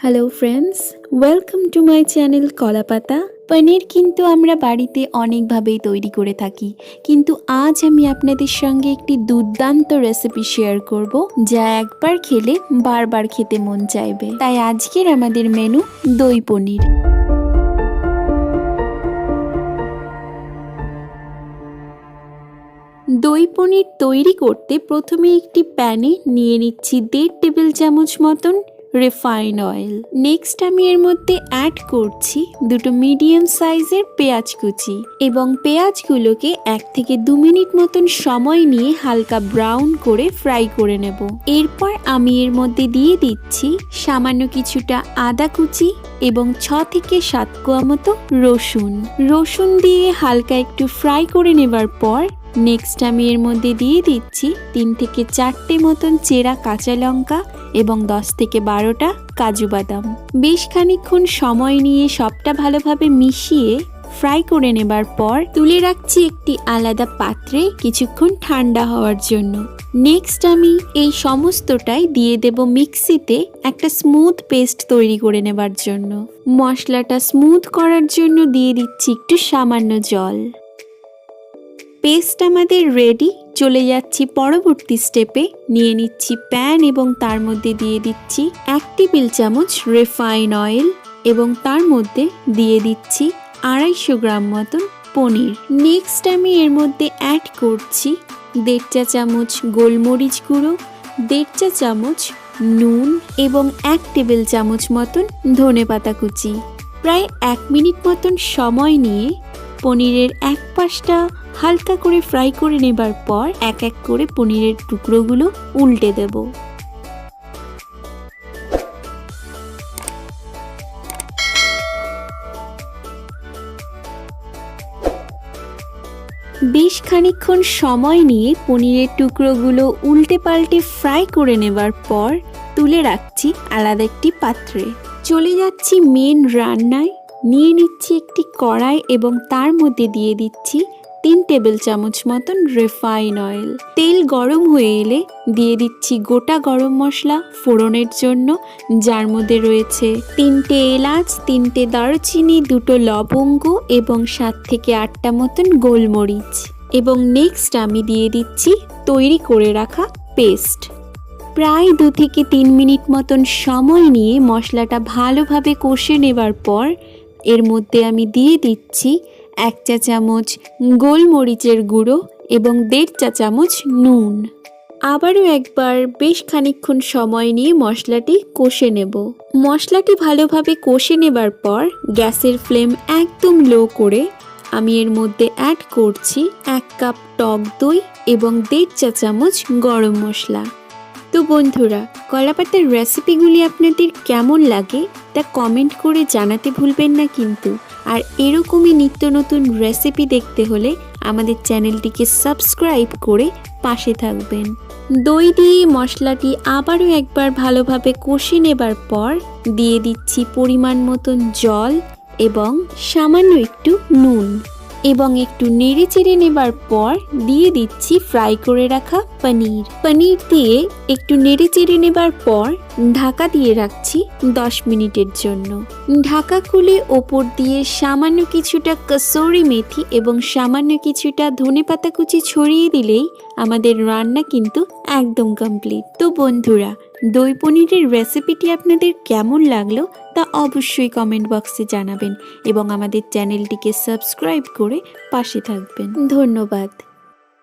Hello friends, welcome to my channel Kolapata. Paneer কিন্তু আমরা বাড়িতে অনেকভাবেই তৈরি করে থাকি, কিন্তু আজ আমি আপনাদের সঙ্গে একটি দুর্দান্ত রেসিপি শেয়ার করব, যা একবার খেলে বারবার খেতে মন চাইবে। তাই আজকের আমাদের মেনু দই পনির। দই পনির তৈরি করতে প্রথমে একটি প্যানে নিয়ে নিচ্ছি 1.5 টেবিল চামচ মতন রিফাইন্ড অয়েল। নেক্সট আমি এর মধ্যে অ্যাড করছি দুটো মিডিয়াম সাইজের পেঁয়াজ কুচি এবং পেঁয়াজগুলোকে 1 থেকে 2 মিনিট মতন সময় নিয়ে হালকা ব্রাউন করে ফ্রাই করে নেব। এরপর আমি এর মধ্যে দিয়ে দিচ্ছি সামান্য কিছুটা আদা কুচি এবং 6 থেকে 7 কোয়া মতো রসুন দিয়ে হালকা একটু ফ্রাই করে নেবার পর নেক্সট আমি এর মধ্যে দিয়ে দিচ্ছি 3 থেকে 4টে মতন চেরা কাঁচা লঙ্কা এবং 10 থেকে 12টা কাজু বাদাম। বেশ খানিকক্ষণ সময় নিয়ে সবটা ভালোভাবে মিশিয়ে ফ্রাই করে নেবার পর তুলে রাখছি একটি আলাদা পাত্রে কিছুক্ষণ ঠান্ডা হওয়ার জন্য। নেক্সট আমি এই সমস্তটাই দিয়ে দেব মিক্সিতে একটা স্মুথ পেস্ট তৈরি করে নেবার জন্য। মশলাটা স্মুথ করার জন্য দিয়ে দিচ্ছি একটু সামান্য জল। পেস্ট আমাদের রেডি। চলে যাচ্ছি পরবর্তী স্টেপে। নিয়ে নিচ্ছি প্যান এবং তার মধ্যে দিয়ে দিচ্ছি 1 টেবিল চামচ রিফাইন অয়েল এবং তার মধ্যে দিয়ে দিচ্ছি 250 গ্রাম মতন পনির। নেক্সট আমি এর মধ্যে অ্যাড করছি 1.5 চা চামচ গোলমরিচ গুঁড়ো, 1.5 চা চামচ নুন এবং 1 টেবিল চামচ মতন ধনেপাতা কুচি। প্রায় 1 মিনিট মতন সময় নিয়ে পনিরের এক পাশটা হালকা করে ফ্রাই করে নেবার পর এক এক করে পনিরের টুকরোগুলো উল্টে দেব। বেশ খানিকক্ষণ সময় নিয়ে পনিরের টুকরোগুলো উল্টে পাল্টে ফ্রাই করে নেবার পর তুলে রাখছি আলাদা একটি পাত্রে। চলে যাচ্ছি মেন রান্নায়। নিয়ে নিচ্ছি একটি কড়াই এবং তার মধ্যে দিয়ে দিচ্ছি 3 টেবিল চামচ মতন রিফাইন অয়েল। তেল গরম হয়ে এলে দিয়ে দিচ্ছি গোটা গরম মশলা ফোড়নের জন্য, যার মধ্যে রয়েছে 3টে এলাচ, 3টে দারুচিনি, 2টো লবঙ্গ এবং 7 থেকে 8টা মতন গোলমরিচ। এবং নেক্সট আমি দিয়ে দিচ্ছি তৈরি করে রাখা পেস্ট। প্রায় 2 থেকে 3 মিনিট মতন সময় নিয়ে মশলাটা ভালোভাবে কষে নেবার পর এর মধ্যে আমি দিয়ে দিচ্ছি 1 চা চামচ গোলমরিচের গুঁড়ো এবং 1.5 চা চামচ নুন। আবারও একবার বেশ খানিকক্ষণ সময় নিয়ে মশলাটি কষে নেব। মশলাটি ভালোভাবে কষে নেবার পর গ্যাসের ফ্লেম একদম লো করে আমি এর মধ্যে অ্যাড করছি 1 কাপ টক দই এবং 1.5 চা চামচ গরম মশলা। তো বন্ধুরা, কলাপাতার রেসিপিগুলি আপনাদের কেমন লাগে তা কমেন্ট করে জানাতে ভুলবেন না কিন্তু। আর এরকমই নিত্য নতুন রেসিপি দেখতে হলে আমাদের চ্যানেলটিকে সাবস্ক্রাইব করে পাশে থাকবেন। দই দিয়ে মশলাটি আবারও একবার ভালোভাবে কষে নেবার পর দিয়ে দিচ্ছি পরিমাণ মতন জল এবং সামান্য একটু নুন এবং একটু নেড়ে চেড়ে নেবার পর দিয়ে দিচ্ছি ফ্রাই করে রাখা পনির দিয়ে একটু নেড়ে চেড়ে নেবার পর ঢাকা দিয়ে রাখছি 10 মিনিটের জন্য। ঢাকা খুলে ওপর দিয়ে সামান্য কিছুটা কসুরি মেথি এবং সামান্য কিছুটা ধনেপাতা কুচি ছড়িয়ে দিলেই আমাদের রান্না কিন্তু একদম কমপ্লিট। তো বন্ধুরা, দই পনিরের রেসিপিটি আপনাদের কেমন লাগলো তা অবশ্যই কমেন্ট বক্সে জানাবেন এবং আমাদের চ্যানেলটিকে সাবস্ক্রাইব করে পাশে থাকবেন। ধন্যবাদ।